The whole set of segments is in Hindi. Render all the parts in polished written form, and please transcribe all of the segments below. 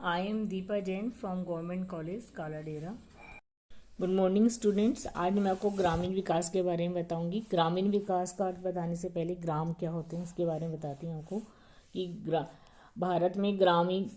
I am Deepa Jain from government college Kaladera. Good morning students. आज मैं आपको ग्रामीण विकास के बारे में बताऊंगी। ग्रामीण विकास का अर्थ बताने से पहले ग्राम क्या होते हैं इसके बारे में बताती हूँ आपको कि भारत में ग्रामीण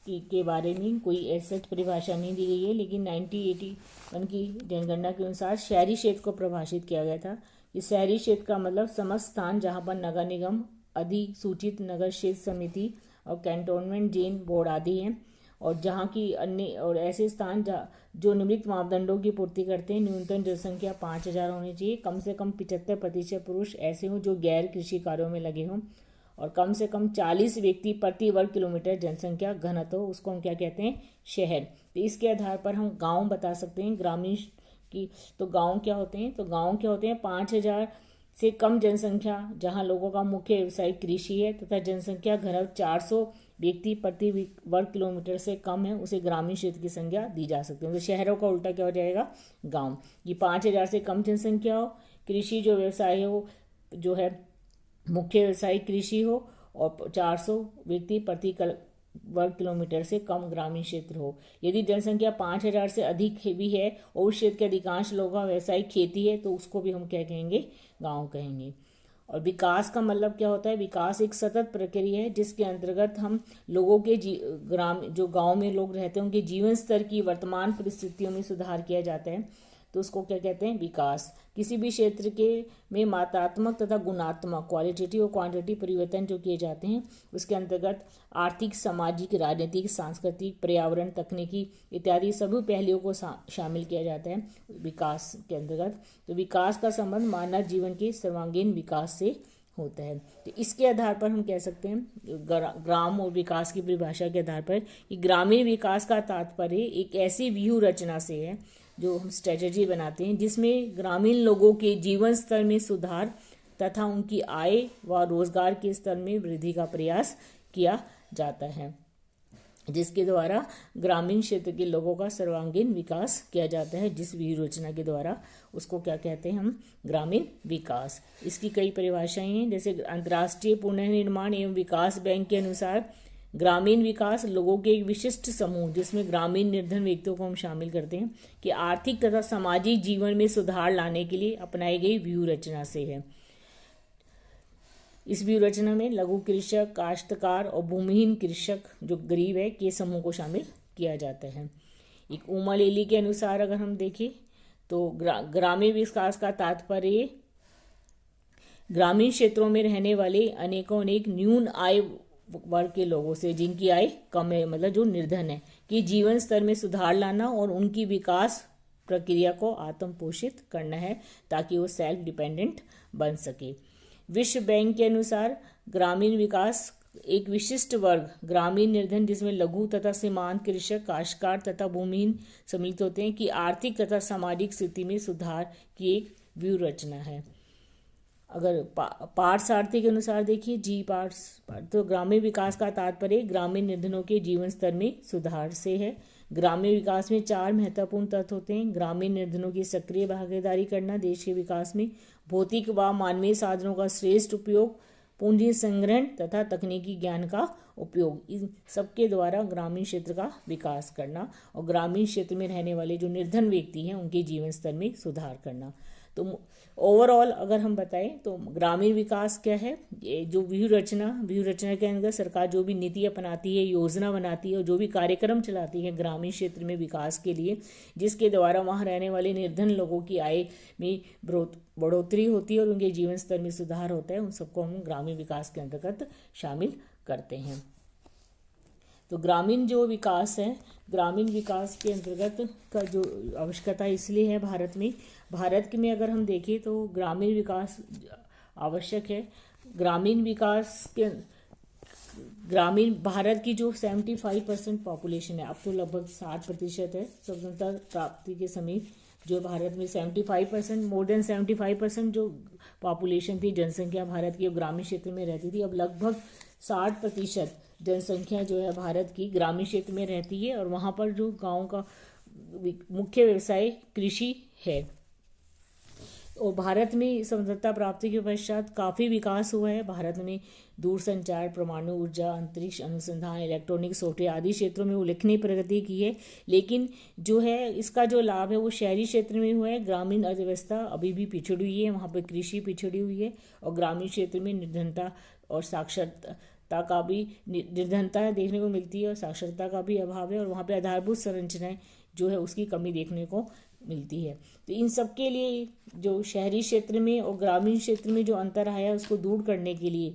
के बारे में कोई ऐसी परिभाषा नहीं दी गई है, लेकिन 1981 की जनगणना के अनुसार शहरी क्षेत्र को परिभाषित किया गया था। इस शहरी क्षेत्र का मतलब समस्त स्थान जहाँ पर नगर निगम, अधिसूचित नगर क्षेत्र समिति और कैंटोनमेंट जेन बोर्ड आदि हैं, और जहाँ की अन्य और ऐसे स्थान जो निम्नलिखित मापदंडों की पूर्ति करते हैं। न्यूनतम जनसंख्या 5,000 होनी चाहिए, कम से कम 75% पुरुष ऐसे हों जो गैर कृषि कार्यों में लगे हों, और कम से कम 40 व्यक्ति प्रति वर्ग किलोमीटर जनसंख्या घनत्व हो, उसको हम क्या कहते हैं, शहर। तो इसके आधार पर हम गांव बता सकते हैं ग्रामीण की। तो गांव क्या होते हैं, 5,000 से कम जनसंख्या जहां लोगों का मुख्य व्यवसाय कृषि है तथा जनसंख्या घनत्व 400 व्यक्ति प्रति वर्ग किलोमीटर से कम है, उसे ग्रामीण क्षेत्र की संज्ञा दी जा सकती है। तो शहरों का उल्टा क्या हो जाएगा, गांव। ये 5,000 से कम जनसंख्या हो, कृषि जो व्यवसाय हो, जो है मुख्य व्यवसाय कृषि हो, और 400 व्यक्ति प्रति वर्ग किलोमीटर से कम ग्रामीण क्षेत्र हो। यदि जनसंख्या 5,000 से अधिक भी है और उस क्षेत्र के अधिकांश लोगों का व्यवसाय खेती है, तो उसको भी हम क्या कहेंगे, गांव कहेंगे। और विकास का मतलब क्या होता है, विकास एक सतत प्रक्रिया है जिसके अंतर्गत हम लोगों के जो गांव में लोग रहते हैं उनके जीवन स्तर की वर्तमान परिस्थितियों में सुधार किया जाता है, तो उसको क्या कहते हैं, विकास। किसी भी क्षेत्र के में मात्रात्मक तथा गुणात्मक, क्वालिटेटिव और क्वांटिटेटिव परिवर्तन जो किए जाते हैं, उसके अंतर्गत आर्थिक, सामाजिक, राजनीतिक, सांस्कृतिक, पर्यावरण, तकनीकी इत्यादि सभी पहलुओं को शामिल किया जाता है विकास के अंतर्गत। तो विकास का संबंध मानव जीवन के सर्वांगीण विकास से होता है। तो इसके आधार पर हम कह सकते हैं ग्राम और विकास की परिभाषा के आधार पर कि ग्रामीण विकास का तात्पर्य एक ऐसी व्यूह रचना से है जो हम स्ट्रेटजी बनाते हैं जिसमें ग्रामीण लोगों के जीवन स्तर में सुधार तथा उनकी आय व रोजगार के स्तर में वृद्धि का प्रयास किया जाता है, जिसके द्वारा ग्रामीण क्षेत्र के लोगों का सर्वांगीण विकास किया जाता है। जिस व्यूह रचना के द्वारा उसको क्या कहते हैं हम, ग्रामीण विकास। इसकी कई परिभाषाएं हैं, जैसे अंतर्राष्ट्रीय पुनर्निर्माण एवं विकास बैंक के अनुसार ग्रामीण विकास लोगों के एक विशिष्ट समूह, जिसमें ग्रामीण निर्धन व्यक्तियों को हम शामिल करते हैं, कि आर्थिक तथा सामाजिक जीवन में सुधार लाने के लिए अपनाई गई व्यूह रचना से है। इस व्यूह रचना में लघु कृषक, काश्तकार और भूमिहीन कृषक जो गरीब है के समूह को शामिल किया जाता है। एक उमा लेली के अनुसार अगर हम देखें तो ग्रामीण विकास का तात्पर्य ग्रामीण क्षेत्रों में रहने वाले अनेक न्यून आय वर्ग के लोगों से, जिनकी आय कम है, मतलब जो निर्धन है, कि जीवन स्तर में सुधार लाना और उनकी विकास प्रक्रिया को आत्म पोषित करना है ताकि वो सेल्फ डिपेंडेंट बन सके। विश्व बैंक के अनुसार ग्रामीण विकास एक विशिष्ट वर्ग ग्रामीण निर्धन, जिसमें लघु तथा सीमांत कृषक, काश्तकार तथा भूमिहीन सम्मिलित होते हैं, कि आर्थिक तथा सामाजिक स्थिति में सुधार की एक व्यूह रचना है। अगर पार्थसारथी के अनुसार देखिए, जी पार्ट्स, तो ग्रामीण विकास का तात्पर्य ग्रामीण निर्धनों के जीवन स्तर में सुधार से है। ग्रामीण विकास में 4 महत्वपूर्ण तत्व होते हैं। ग्रामीण निर्धनों की सक्रिय भागीदारी करना देश के विकास में, भौतिक व मानवीय साधनों का श्रेष्ठ उपयोग, पूंजी संग्रहण तथा तकनीकी ज्ञान का उपयोग, इन सबके द्वारा ग्रामीण क्षेत्र का विकास करना और ग्रामीण क्षेत्र में रहने वाले जो निर्धन व्यक्ति हैं उनके जीवन स्तर में सुधार करना। तो ओवरऑल अगर हम बताएं तो ग्रामीण विकास क्या है, ये जो व्यूह रचना के अंदर सरकार जो भी नीति अपनाती है, योजना बनाती है और जो भी कार्यक्रम चलाती है ग्रामीण क्षेत्र में विकास के लिए, जिसके द्वारा वहाँ रहने वाले निर्धन लोगों की आय में बढ़ोतरी होती है और उनके जीवन स्तर में सुधार होता है, उन सबको हम ग्रामीण विकास के अंतर्गत शामिल करते हैं। तो ग्रामीण जो विकास है, ग्रामीण विकास के अंतर्गत का जो आवश्यकता इसलिए है भारत में अगर हम देखें तो ग्रामीण विकास आवश्यक है। ग्रामीण भारत की जो 75% पॉपुलेशन है, अब तो लगभग 60% है। स्वतंत्रता प्राप्ति के समय जो भारत में 75%, मोर देन 75% जो पॉपुलेशन थी, जनसंख्या भारत की, ग्रामीण क्षेत्र में रहती थी। अब लगभग 60% जनसंख्या जो है भारत की ग्रामीण क्षेत्र में रहती है, और वहाँ पर जो गाँव का मुख्य व्यवसाय कृषि है। और भारत में स्वतंत्रता प्राप्ति के पश्चात काफ़ी विकास हुआ है। भारत में दूरसंचार, परमाणु ऊर्जा, अंतरिक्ष अनुसंधान, इलेक्ट्रॉनिक, सॉफ्टवेयर आदि क्षेत्रों में उल्लेखनीय प्रगति की है। लेकिन जो है इसका जो लाभ है वो शहरी क्षेत्र में हुआ है। ग्रामीण अर्थव्यवस्था अभी भी पिछड़ी हुई है, वहाँ पर कृषि पिछड़ी हुई है, और ग्रामीण क्षेत्र में निर्धनता और साक्षरता का भी निर्धनता देखने को मिलती है, और साक्षरता का भी अभाव है, और वहाँ पे आधारभूत संरचनाएं जो है उसकी कमी देखने को मिलती है। तो इन सब के लिए जो शहरी क्षेत्र में और ग्रामीण क्षेत्र में जो अंतर आया है उसको दूर करने के लिए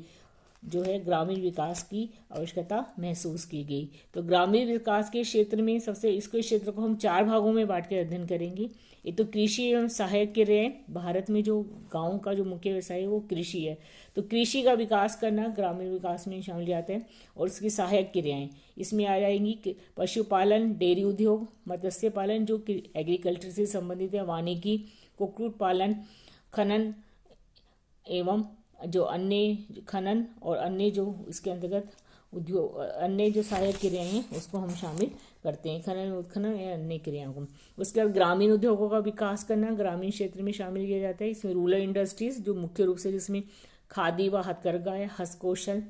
जो है ग्रामीण विकास की आवश्यकता महसूस की गई। तो ग्रामीण विकास के क्षेत्र में सबसे इसके क्षेत्र को हम 4 भागों में बांट के अध्ययन करेंगे। एक तो कृषि एवं सहायक क्रियाएं। भारत में जो गांव का जो मुख्य व्यवसाय है वो कृषि है, तो कृषि का विकास करना ग्रामीण विकास में शामिल जाते हैं। और उसकी सहायक क्रियाएं इसमें आ जाएंगी पशुपालन, डेयरी उद्योग, मत्स्य पालन जो एग्रीकल्चर से संबंधित है, वानिकी, कुक्कुट पालन, खनन एवं जो अन्य खनन और अन्य जो इसके अंतर्गत उद्योग, अन्य जो सहायक क्रियाएं हैं उसको हम शामिल करते हैं, खनन, उत्खनन या अन्य क्रियाओं को। उसके बाद ग्रामीण उद्योगों का विकास करना ग्रामीण क्षेत्र में शामिल किया जाता है। इसमें रूरल इंडस्ट्रीज जो मुख्य रूप से जिसमें खादी व हथकरघा है, हस्तकौशल,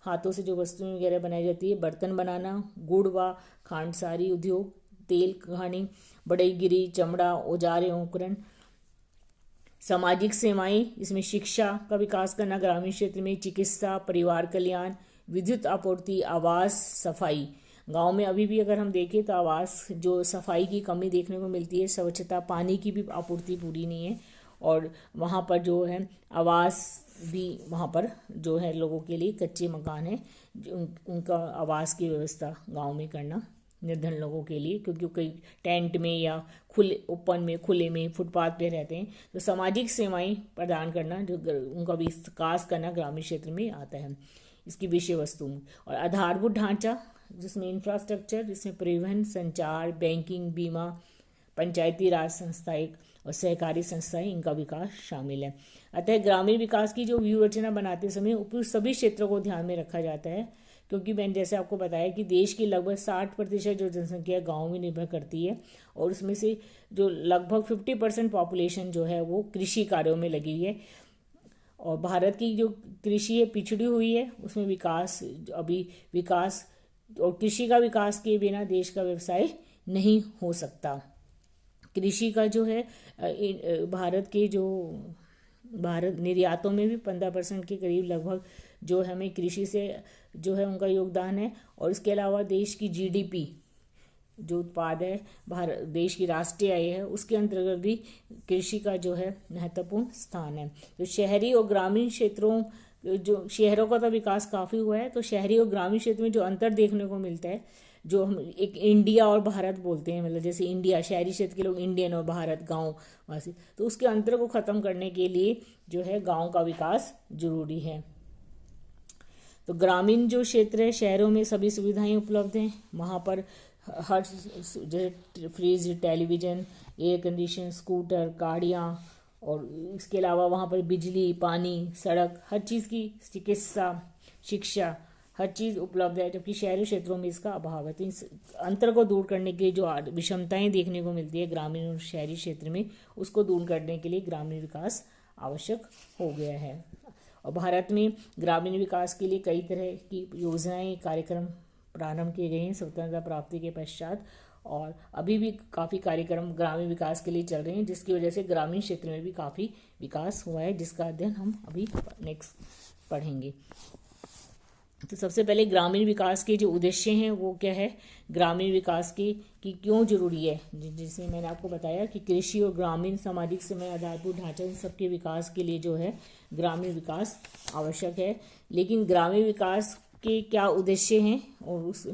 हाथों से जो वस्तुएं वगैरह बनाई जाती है, बर्तन बनाना, गुड़ व खांडसारी उद्योग, तेल घानी, बढ़ईगिरी, चमड़ा, औजार एवं उपकरण। सामाजिक सेवाएं इसमें शिक्षा का विकास करना ग्रामीण क्षेत्र में, चिकित्सा, परिवार कल्याण, विद्युत आपूर्ति, आवास, सफाई। गांव में अभी भी अगर हम देखें तो आवास जो सफाई की कमी देखने को मिलती है, स्वच्छता, पानी की भी आपूर्ति पूरी नहीं है, और वहाँ पर जो है आवास भी वहाँ पर जो है लोगों के लिए कच्चे मकान है, उनका आवास की व्यवस्था गांव में करना निर्धन लोगों के लिए, क्योंकि कई टेंट में या खुले ओपन में खुले में फुटपाथ पे रहते हैं। तो सामाजिक सेवाएं प्रदान करना जो उनका विकास करना ग्रामीण क्षेत्र में आता है। इसकी विषय वस्तु और आधारभूत ढांचा जिसमें इंफ्रास्ट्रक्चर, जिसमें परिवहन, संचार, बैंकिंग, बीमा, पंचायती राज संस्थाएं और सहकारी संस्थाएं, इनका विकास शामिल है। अतः ग्रामीण विकास की जो व्यूह रचना बनाते समय उपयुक्त सभी क्षेत्रों को ध्यान में रखा जाता है, क्योंकि मैंने जैसे आपको बताया कि देश की लगभग 60% जो जनसंख्या गांव में निर्भर करती है, और उसमें से जो लगभग 50% पॉपुलेशन जो है वो कृषि कार्यों में लगी है। और भारत की जो कृषि है पिछड़ी हुई है, उसमें विकास अभी विकास और कृषि का विकास के बिना देश का व्यवसाय नहीं हो सकता। कृषि का जो है भारत निर्यातों में भी 15% के करीब लगभग जो हमें कृषि से जो है उनका योगदान है। और इसके अलावा देश की जीडीपी जो उत्पाद है, भारत देश की राष्ट्रीय आय है, उसके अंतर्गत भी कृषि का जो है महत्वपूर्ण स्थान है। तो शहरी और ग्रामीण क्षेत्रों जो शहरों का तो विकास काफ़ी हुआ है, तो शहरी और ग्रामीण क्षेत्र में जो अंतर देखने को मिलता है, जो हम एक इंडिया और भारत बोलते हैं, मतलब जैसे इंडिया शहरी क्षेत्र के लोग इंडियन और भारत गांव वासी, तो उसके अंतर को ख़त्म करने के लिए जो है गांव का विकास जरूरी है। तो ग्रामीण जो क्षेत्र है, शहरों में सभी सुविधाएं उपलब्ध हैं, वहाँ पर हर जैसे fridge, television, air condition, scooter, गाड़ियाँ, और इसके अलावा वहाँ पर बिजली, पानी, सड़क, हर चीज़ की, चिकित्सा, शिक्षा, हर चीज़ उपलब्ध है, जबकि शहरी क्षेत्रों में इसका अभाव है। तो इस अंतर को दूर करने के लिए जो विषमताएं देखने को मिलती है ग्रामीण और शहरी क्षेत्र में, उसको दूर करने के लिए ग्रामीण विकास आवश्यक हो गया है। और भारत में ग्रामीण विकास के लिए कई तरह की योजनाएं, कार्यक्रम प्रारंभ किए गए हैं स्वतंत्रता प्राप्ति के पश्चात, और अभी भी काफ़ी कार्यक्रम ग्रामीण विकास के लिए चल रहे हैं, जिसकी वजह से ग्रामीण क्षेत्र में भी काफ़ी विकास हुआ है, जिसका अध्ययन हम अभी नेक्स्ट पढ़ेंगे। तो सबसे पहले ग्रामीण विकास के जो उद्देश्य हैं वो क्या है, ग्रामीण विकास की क्यों जरूरी है, जिसमें मैंने आपको बताया कि कृषि और ग्रामीण सामाजिक समय आधारभूत ढांचा इन सबके विकास के लिए जो है ग्रामीण विकास आवश्यक है। लेकिन ग्रामीण विकास के क्या उद्देश्य हैं और उस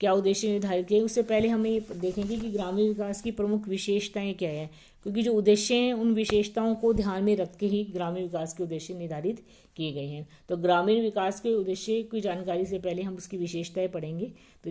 क्या उद्देश्य निर्धारित किए, उससे पहले हमें ये देखेंगे कि ग्रामीण विकास की प्रमुख विशेषताएं क्या है, क्योंकि जो उद्देश्य हैं उन विशेषताओं को ध्यान में रख के ही ग्रामीण विकास के उद्देश्य निर्धारित किए गए हैं। तो ग्रामीण विकास के उद्देश्य की जानकारी से पहले हम उसकी विशेषताएं पढ़ेंगे। तो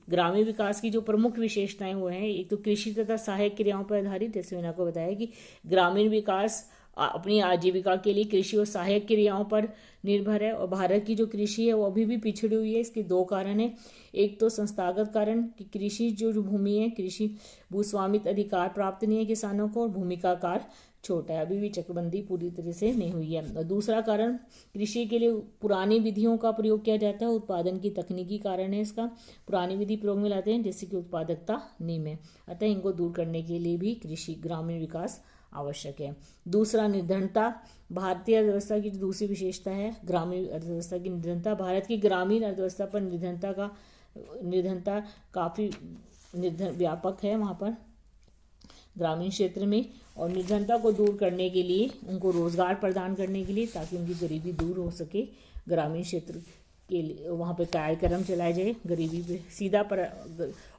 ग्रामीण विकास की जो प्रमुख विशेषताएं वो हैं, एक तो कृषि तथा सहायक क्रियाओं पर आधारित, जैसे मैंने आपको बताया कि ग्रामीण विकास अपनी आजीविका के लिए कृषि और सहायक क्रियाओं पर निर्भर है, और भारत की जो कृषि है वो अभी भी पिछड़ी हुई है। इसके 2 कारण हैं, एक तो संस्थागत कारण कि कृषि जो भूमि है, कृषि भूस्वामित्व अधिकार प्राप्त नहीं है किसानों को, और भूमि का आकार छोटा है, अभी भी चकबंदी पूरी तरह से नहीं हुई है। और दूसरा कारण कृषि के लिए पुरानी विधियों का प्रयोग किया जाता है, उत्पादन की तकनीकी कारण है इसका। पुरानी विधि प्रयोग में लाते हैं जिससे कि उत्पादकता निम्न है, अतः इनको दूर करने के लिए भी कृषि ग्रामीण विकास आवश्यक है। दूसरा, निर्धनता। भारतीय अर्थव्यवस्था की जो दूसरी विशेषता है ग्रामीण अर्थव्यवस्था की निर्धनता। भारत की ग्रामीण अर्थव्यवस्था पर निर्धनता काफ़ी व्यापक है वहाँ पर ग्रामीण क्षेत्र में। और निर्धनता को दूर करने के लिए, उनको रोजगार प्रदान करने के लिए, ताकि उनकी गरीबी दूर हो सके, ग्रामीण क्षेत्र के लिए वहाँ पे कार्यक्रम चलाए जाए गरीबी पे सीधा पर।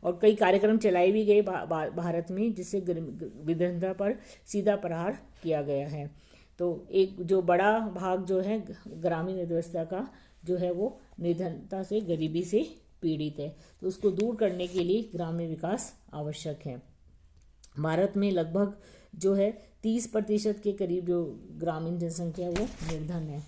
और कई कार्यक्रम चलाए भी गए भारत में, जिससे निर्धनता पर सीधा प्रहार किया गया है। तो एक जो बड़ा भाग जो है ग्रामीण अर्थव्यवस्था का जो है वो निर्धनता से, गरीबी से पीड़ित है, तो उसको दूर करने के लिए ग्रामीण विकास आवश्यक है। भारत में लगभग जो है 30% के करीब जो ग्रामीण जनसंख्या है वो निर्धन है।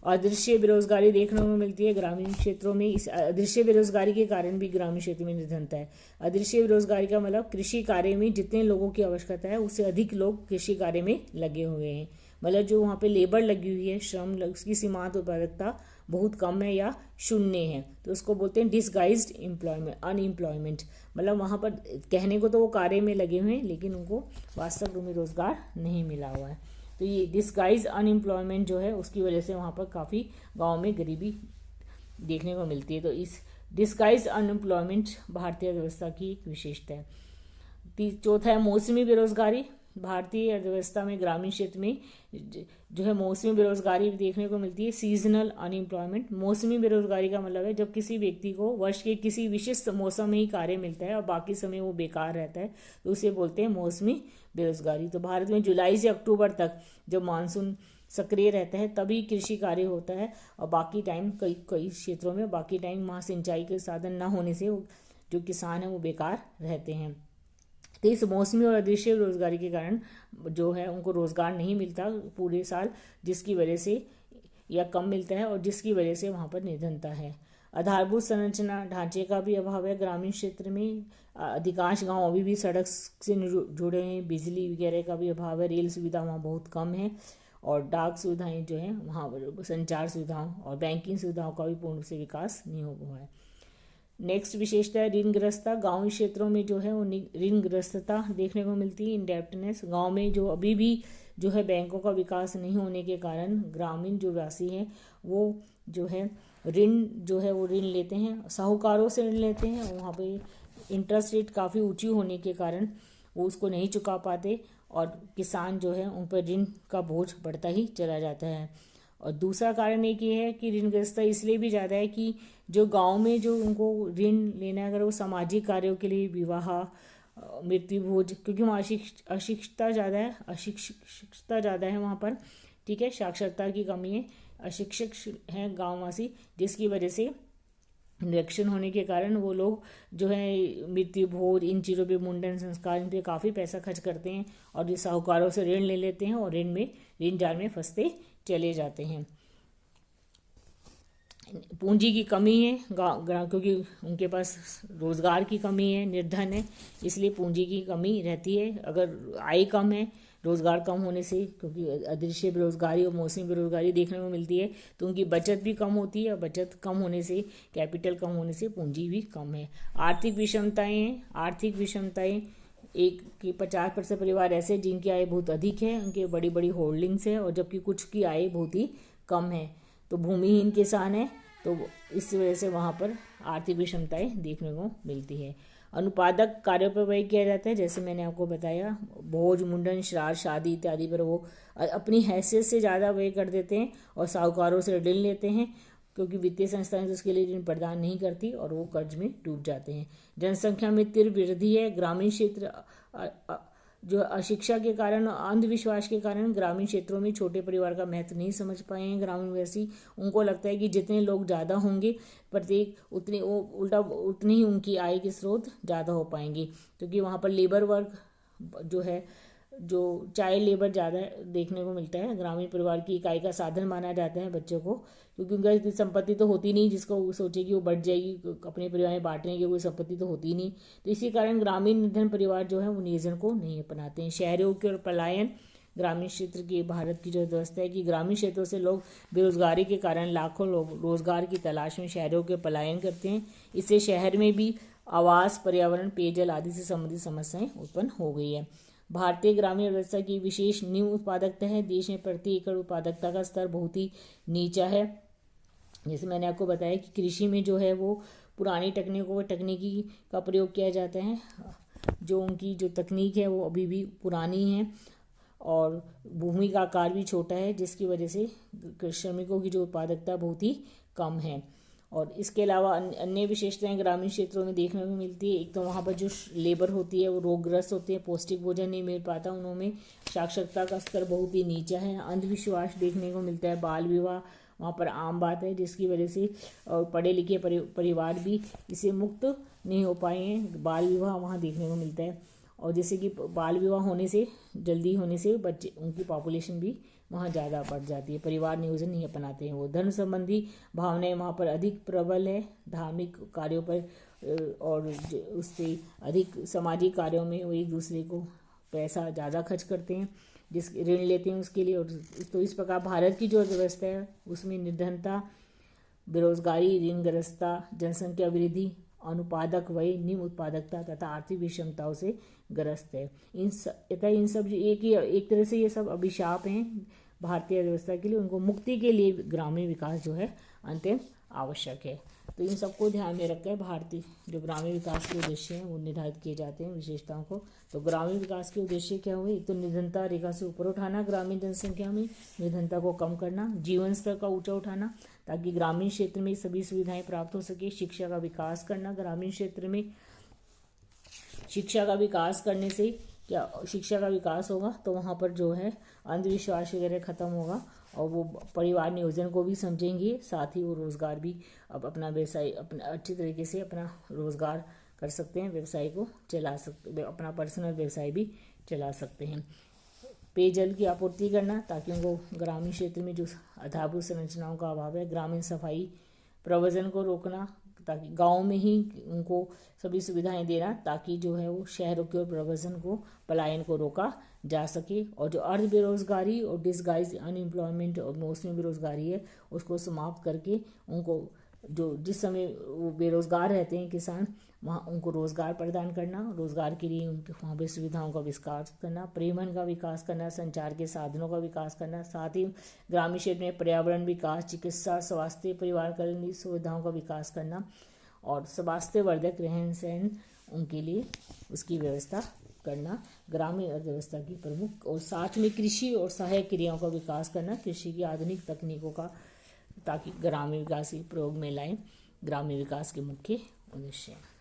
अदृश्य बेरोजगारी देखने को मिलती है ग्रामीण क्षेत्रों में। इस अदृश्य बेरोजगारी के कारण भी ग्रामीण क्षेत्र में निर्धनता है। अदृश्य बेरोजगारी का मतलब कृषि कार्य में जितने लोगों की आवश्यकता है उससे अधिक लोग कृषि कार्य में लगे हुए हैं। मतलब जो वहाँ पे लेबर लगी हुई है, श्रम, उसकी सीमांत उत्पादकता बहुत कम है या शून्य है, तो उसको बोलते हैं डिसगाइज्ड अनएम्प्लॉयमेंट। मतलब वहाँ पर कहने को तो वो कार्य में लगे हुए हैं लेकिन उनको वास्तव रूप में रोजगार नहीं मिला हुआ है। तो ये डिसगाइज अनएम्प्लॉयमेंट जो है उसकी वजह से वहाँ पर काफ़ी गाँव में गरीबी देखने को मिलती है। तो इस डिसगाइज अनएम्प्लॉयमेंट भारतीय अर्थव्यवस्था की एक विशेषता है। चौथा है मौसमी बेरोजगारी। भारतीय अर्थव्यवस्था में ग्रामीण क्षेत्र में जो है मौसमी बेरोजगारी देखने को मिलती है, सीजनल अनएम्प्लॉयमेंट। मौसमी बेरोजगारी का मतलब है जब किसी व्यक्ति को वर्ष के किसी विशिष्ट मौसम में ही कार्य मिलता है और बाकी समय वो बेकार रहता है, तो उसे बोलते हैं मौसमी बेरोजगारी। तो भारत में जुलाई से अक्टूबर तक जब मानसून सक्रिय रहता है तभी कृषि कार्य होता है, और बाकी टाइम कई क्षेत्रों में बाकी टाइम वहाँ सिंचाई के साधन न होने से जो किसान हैं वो बेकार रहते हैं। तो इस मौसमी और अदृश्य रोजगारी के कारण जो है उनको रोजगार नहीं मिलता पूरे साल, जिसकी वजह से या कम मिलता है, और जिसकी वजह से वहाँ पर निर्धनता है। आधारभूत संरचना ढांचे का भी अभाव है ग्रामीण क्षेत्र में। अधिकांश गांव अभी भी सड़क से जुड़े हैं, बिजली वगैरह का भी अभाव है, रेल सुविधा वहाँ बहुत कम है, और डाक सुविधाएं जो हैं वहाँ पर, संचार सुविधाओं और बैंकिंग सुविधाओं का भी पूर्ण से विकास नहीं हो हुआ है। नेक्स्ट विशेषता है ऋणग्रस्तता। गांव क्षेत्रों में जो है वो ऋणग्रस्तता देखने को मिलती है, इंडेप्टनेस। गांव में जो अभी भी जो है बैंकों का विकास नहीं होने के कारण ग्रामीण जो वासी हैं वो जो है ऋण लेते हैं, साहूकारों से ऋण लेते हैं, और वहाँ पे इंटरेस्ट रेट काफ़ी ऊंची होने के कारण वो उसको नहीं चुका पाते, और किसान जो है उन पर ऋण का बोझ बढ़ता ही चला जाता है। और दूसरा कारण एक ये है कि ऋणग्रस्तता इसलिए भी ज़्यादा है कि जो गांव में जो उनको ऋण लेना है, अगर वो सामाजिक कार्यों के लिए, विवाह, मृत्यु भोज, क्योंकि वहाँ अशिक्षितता ज़्यादा है वहाँ पर, ठीक है, साक्षरता की कमी है, अशिक्षित हैं गाँववासी, जिसकी वजह से निरक्षण होने के कारण वो लोग जो है मृत्यु भोज, इन चीज़ों पे, मुंडन संस्कार, इन पे काफ़ी पैसा खर्च करते हैं, और ये साहूकारों से ऋण ले लेते हैं और ऋण जाल में फंसते चले जाते हैं। पूंजी की कमी है क्योंकि उनके पास रोजगार की कमी है, निर्धन है, इसलिए पूंजी की कमी रहती है। अगर आय कम है, रोजगार कम होने से, क्योंकि अदृश्य बेरोजगारी और मौसमी बेरोजगारी देखने को मिलती है, तो उनकी बचत भी कम होती है, और बचत कम होने से, कैपिटल कम होने से पूंजी भी कम है। आर्थिक विषमताएं एक कि 50% परिवार ऐसे जिनकी आय बहुत अधिक है, उनके बड़ी बड़ी होल्डिंग्स है, और जबकि कुछ की आय बहुत ही कम है। तो भूमिहीन किसान है, तो इस वजह से वहाँ पर आर्थिक विषमताएं देखने को मिलती है। अनुपादक कार्यों पर व्यय किया जाता है, जैसे मैंने आपको बताया, भोज, मुंडन, श्राद्ध, शादी इत्यादि पर वो अपनी हैसियत से ज़्यादा व्यय कर देते हैं, और साहूकारों से ऋण लेते हैं, क्योंकि वित्तीय संस्थाएं तो उसके लिए ऋण प्रदान नहीं करती, और वो कर्ज में डूब जाते हैं। जनसंख्या में तीव्र वृद्धि है। ग्रामीण क्षेत्र जो अशिक्षा के कारण, अंधविश्वास के कारण ग्रामीण क्षेत्रों में छोटे परिवार का महत्व नहीं समझ पाए हैं ग्रामीण वासी। उनको लगता है कि जितने लोग ज़्यादा होंगे प्रत्येक उतनी ही उनकी आय के स्रोत ज़्यादा हो पाएंगे, क्योंकि वहाँ पर लेबर वर्क जो है, जो चाइल्ड लेबर ज़्यादा देखने को मिलता है। ग्रामीण परिवार की इकाई का साधन माना जाता है बच्चों को, क्योंकि उनका इतनी संपत्ति तो होती नहीं जिसको सोचे कि वो बढ़ जाएगी, अपने परिवार में बांटने की कोई संपत्ति तो होती नहीं। तो इसी कारण ग्रामीण निर्धन परिवार जो है वो निर्जन को नहीं अपनाते हैं। शहरों की ओर पलायन, ग्रामीण क्षेत्र की भारत की जो व्यवस्था है कि ग्रामीण क्षेत्रों से लोग बेरोजगारी के कारण लाखों लोग रोजगार की तलाश में शहरों के पलायन करते हैं। इससे शहर में भी आवास, पर्यावरण, पेयजल आदि से संबंधित समस्याएं उत्पन्न हो गई है। भारतीय ग्रामीण व्यवस्था की विशेष न्यून उत्पादकता है। देश में प्रति एकड़ उत्पादकता का स्तर बहुत ही नीचा है। जैसे मैंने आपको बताया कि कृषि में जो है वो पुरानी तकनीकी का प्रयोग किया जाता है। जो उनकी जो तकनीक है वो अभी भी पुरानी है और भूमि का आकार भी छोटा है, जिसकी वजह से श्रमिकों की जो उत्पादकता बहुत ही कम है। और इसके अलावा अन्य विशेषताएं ग्रामीण क्षेत्रों में देखने को मिलती है। एक तो वहाँ पर जो लेबर होती है वो रोगग्रस्त होती है, पौष्टिक भोजन नहीं मिल पाता उन्होंने, साक्षरता का स्तर बहुत ही नीचा है, अंधविश्वास देखने को मिलता है, बाल विवाह वहाँ पर आम बात है, जिसकी वजह से पढ़े लिखे परिवार भी इसे मुक्त नहीं हो पाए हैं। बाल विवाह वहाँ देखने को मिलता है और जैसे कि बाल विवाह जल्दी होने से बच्चे उनकी पॉपुलेशन भी वहाँ ज़्यादा बढ़ जाती है, परिवार नियोजन नहीं अपनाते हैं वो। धन संबंधी भावनाएं वहाँ पर अधिक प्रबल है, धार्मिक कार्यों पर और उससे अधिक सामाजिक कार्यों में वो एक दूसरे को पैसा ज़्यादा खर्च करते हैं, जिस ऋण लेते हैं उसके लिए। और तो इस प्रकार भारत की जो व्यवस्था है उसमें निर्धनता, बेरोजगारी, ऋणग्रस्तता, जनसंख्या वृद्धि, अनुपादक वय, निम्न उत्पादकता तथा आर्थिक विषमताओं से ग्रस्त है। इन सब एक तरह से ये सब अभिशाप हैं भारतीय व्यवस्था के लिए। उनको मुक्ति के लिए ग्रामीण विकास जो है अंतिम आवश्यक है। तो इन सबको ध्यान में रखकर भारतीय जो ग्रामीण विकास के उद्देश्य हैं वो निर्धारित किए जाते हैं विशेषताओं को। तो ग्रामीण विकास के उद्देश्य क्या हुए? एक तो निर्धनता रेखा से ऊपर उठाना, ग्रामीण जनसंख्या में निर्धनता को कम करना, जीवन स्तर का ऊंचा उठाना ताकि ग्रामीण क्षेत्र में सभी सुविधाएं प्राप्त हो सके, शिक्षा का विकास करना। ग्रामीण क्षेत्र में शिक्षा का विकास करने से क्या शिक्षा का विकास होगा तो वहाँ पर जो है अंधविश्वास वगैरह खत्म होगा और वो परिवार नियोजन को भी समझेंगे, साथ ही वो रोजगार भी अब अपना व्यवसाय अपना अच्छी तरीके से अपना रोजगार कर सकते हैं, व्यवसाय को चला सकते, अपना पर्सनल व्यवसाय भी चला सकते हैं। पेयजल की आपूर्ति करना ताकि उनको ग्रामीण क्षेत्र में जो आधारभूत संरचनाओं का अभाव है, ग्रामीण सफाई प्रवजन को रोकना ताकि गांव में ही उनको सभी सुविधाएं देना ताकि जो है वो शहरों के प्रवजन को पलायन को रोका जा सके। और जो अर्ध बेरोजगारी और डिसगाइज अनएम्प्लॉयमेंट और मौसमी बेरोजगारी है उसको समाप्त करके उनको जो जिस समय वो बेरोजगार रहते हैं किसान वहाँ उनको रोजगार प्रदान करना, रोजगार के लिए उनके वहाँ पे सुविधाओं का विकास करना, परिवहन का विकास करना, संचार के साधनों का विकास करना, साथ ही ग्रामीण क्षेत्र में पर्यावरण विकास, चिकित्सा, स्वास्थ्य, परिवार कल्याण सुविधाओं का विकास करना और स्वास्थ्यवर्धक रहन सहन उनके लिए उसकी व्यवस्था करना ग्रामीण अर्थव्यवस्था की प्रमुख। और साथ में कृषि और सहायक क्रियाओं का विकास करना, कृषि की आधुनिक तकनीकों का ताकि ग्रामीण विकास के प्रयोग में लाएं, ग्रामीण विकास के मुख्य उद्देश्य हैं।